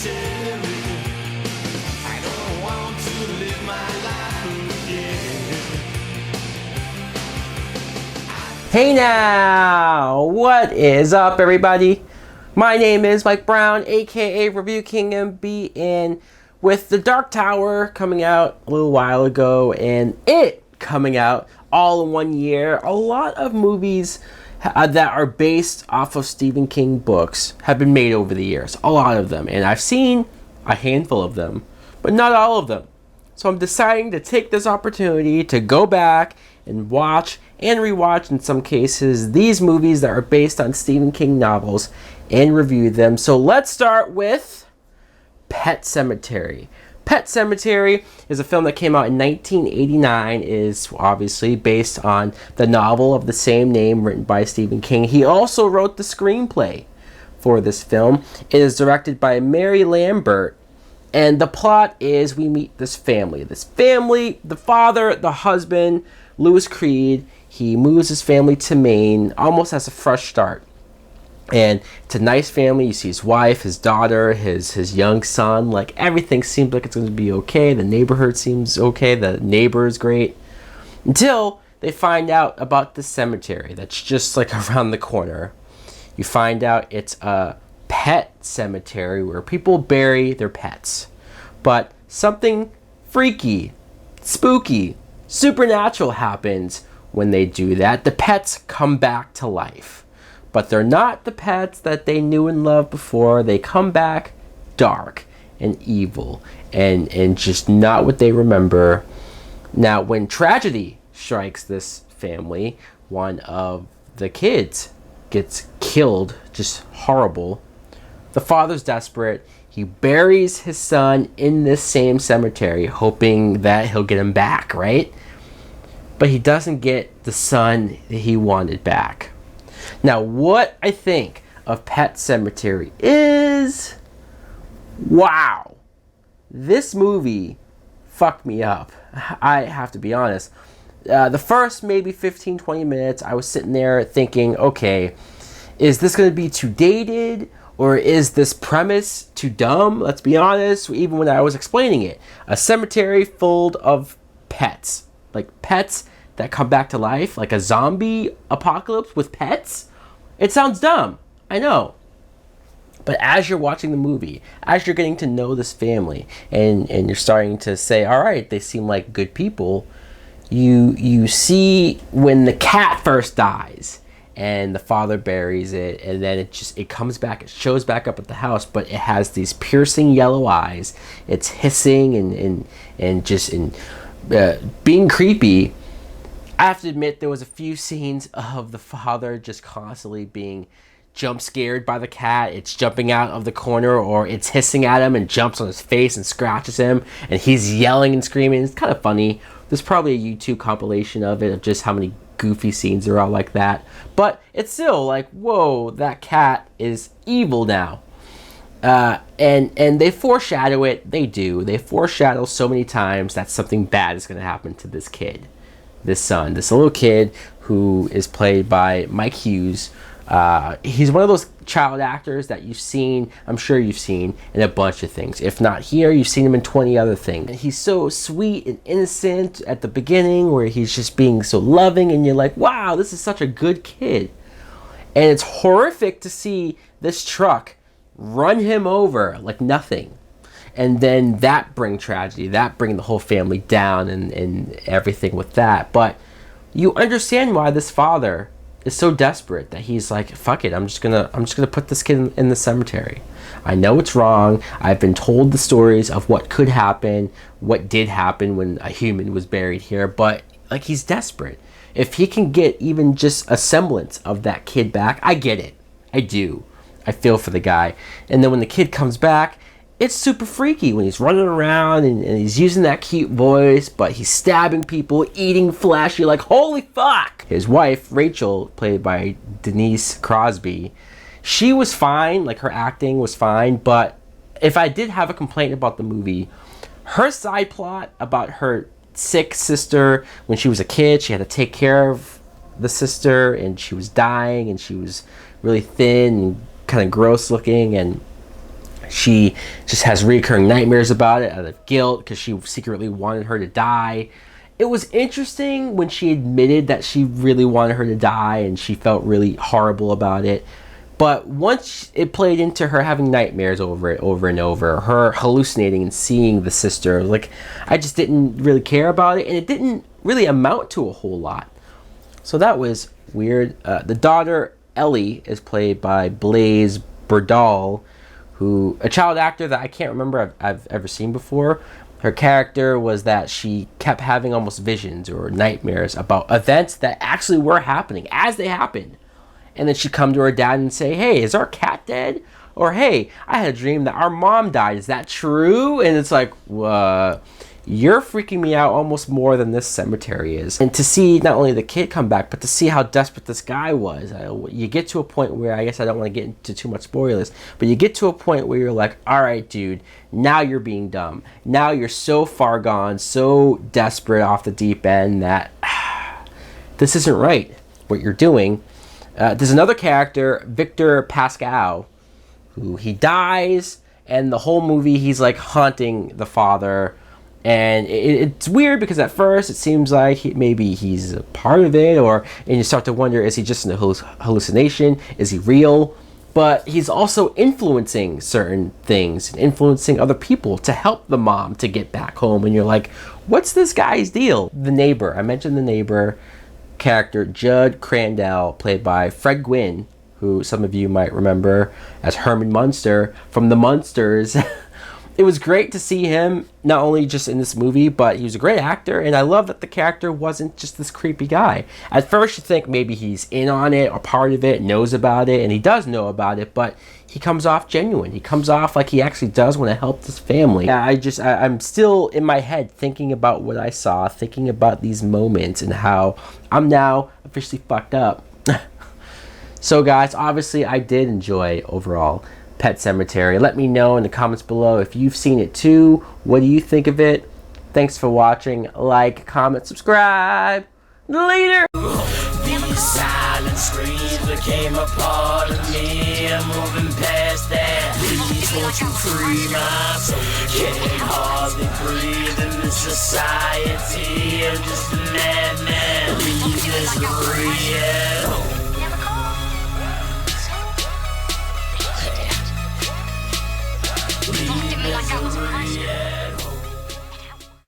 cemetery. I don't want to live my life again. Hey now, what is up everybody? My name is Mike Brown, aka ReviewKingMB, and with The Dark Tower coming out a little while ago and It coming out all in 1 year, a lot of movies that are based off of Stephen King books have been made over the years. A lot of them. And I've seen a handful of them, but not all of them. So I'm deciding to take this opportunity to go back and watch and rewatch, in some cases, these movies that are based on Stephen King novels and review them. So let's start with Pet Sematary. Pet Sematary is a film that came out in 1989. It is obviously based on the novel of the same name written by Stephen King. He also wrote the screenplay for this film. It is directed by Mary Lambert. And the plot is we meet this family. This family, the father, the husband, Louis Creed, he moves his family to Maine almost as a fresh start. And it's a nice family. You see his wife, his daughter, his young son. Like, everything seems like it's going to be okay. The neighborhood seems okay. The neighbor is great. Until they find out about the cemetery that's just like around the corner. You find out it's a pet cemetery where people bury their pets. But something freaky, spooky, supernatural happens when they do that. The pets come back to life. But they're not the pets that they knew and loved before. They come back dark and evil and just not what they remember. Now, when tragedy strikes this family, one of the kids gets killed, just horrible. The father's desperate. He buries his son in this same cemetery, hoping that he'll get him back, right? But he doesn't get the son that he wanted back. Now, what I think of Pet Sematary is, wow, this movie fucked me up. I have to be honest. The first maybe 15, 20 minutes, I was sitting there thinking, okay, is this going to be too dated? Or is this premise too dumb? Let's be honest, even when I was explaining it. A cemetery full of pets. Like pets that come back to life, like a zombie apocalypse with pets. It sounds dumb, I know. But as you're watching the movie, as you're getting to know this family, and you're starting to say, all right, they seem like good people, you see when the cat first dies, and the father buries it, and then it comes back, it shows back up at the house, but it has these piercing yellow eyes. It's hissing and just being creepy. I have to admit, there was a few scenes of the father just constantly being jump scared by the cat. It's jumping out of the corner, or it's hissing at him and jumps on his face and scratches him, and he's yelling and screaming. It's kind of funny. There's probably a YouTube compilation of it, of just how many goofy scenes there are like that. But it's still like, whoa, that cat is evil now. And they foreshadow it. They do. They foreshadow so many times that something bad is going to happen to this kid. This son, this little kid who is played by Mike Hughes. He's one of those child actors that you've seen, I'm sure you've seen, in a bunch of things. If not here, you've seen him in 20 other things. And he's so sweet and innocent at the beginning, where he's just being so loving, and you're like, wow, this is such a good kid. And it's horrific to see this truck run him over like nothing. And then that bring tragedy, that bring the whole family down and everything with that. But you understand why this father is so desperate that he's like, fuck it, I'm just gonna put this kid in the cemetery. I know it's wrong. I've been told the stories of what could happen, what did happen when a human was buried here, but like, he's desperate. If he can get even just a semblance of that kid back, I get it. I do. I feel for the guy. And then when the kid comes back, it's super freaky when he's running around and he's using that cute voice, but he's stabbing people, eating flesh. You're like, holy fuck! His wife, Rachel, played by Denise Crosby, she was fine. Like, her acting was fine. But if I did have a complaint about the movie, her side plot about her sick sister, when she was a kid, she had to take care of the sister, and she was dying, and she was really thin and kind of gross looking, and She just has recurring nightmares about it out of guilt because she secretly wanted her to die. It was interesting when she admitted that she really wanted her to die and she felt really horrible about it. But once it played into her having nightmares over it over and over, her hallucinating and seeing the sister, like, I just didn't really care about it, and it didn't really amount to a whole lot. So that was weird. The daughter, Ellie, is played by Blaise Berdal, who, a child actor that I can't remember I've ever seen before. Her character was that she kept having almost visions or nightmares about events that actually were happening as they happened. And then she'd come to her dad and say, hey, is our cat dead? Or, hey, I had a dream that our mom died. Is that true? And it's like, you're freaking me out almost more than this Sematary is. And to see not only the kid come back, but to see how desperate this guy was. You get to a point where, I guess I don't want to get into too much spoilers, but you get to a point where you're like, all right, dude, now you're being dumb. Now you're so far gone, so desperate off the deep end that this isn't right, what you're doing. There's another character, Victor Pascal, who he dies, and the whole movie he's like haunting the father. And it's weird because at first it seems like maybe he's a part of it, and you start to wonder, is he just an hallucination? Is he real? But he's also influencing certain things, and influencing other people to help the mom to get back home. And you're like, what's this guy's deal? The neighbor, I mentioned the neighbor character, Judd Crandall, played by Fred Gwynne, who some of you might remember as Herman Munster from The Munsters. It was great to see him, not only just in this movie, but he was a great actor, and I love that the character wasn't just this creepy guy. At first you think maybe he's in on it, or part of it, knows about it, and he does know about it, but he comes off genuine. He comes off like he actually does want to help this family. I'm still in my head thinking about what I saw, thinking about these moments, and how I'm now officially fucked up. So guys, obviously I did enjoy overall Pet Sematary. Let me know in the comments below if you've seen it too. What do you think of it? Thanks for watching. Like, comment, subscribe. Later! These silent screams became a part of me. I'm moving past that. Please won't you free my soul? Can't hardly breathe in this society. I'm just a madman. Leave misery, yeah.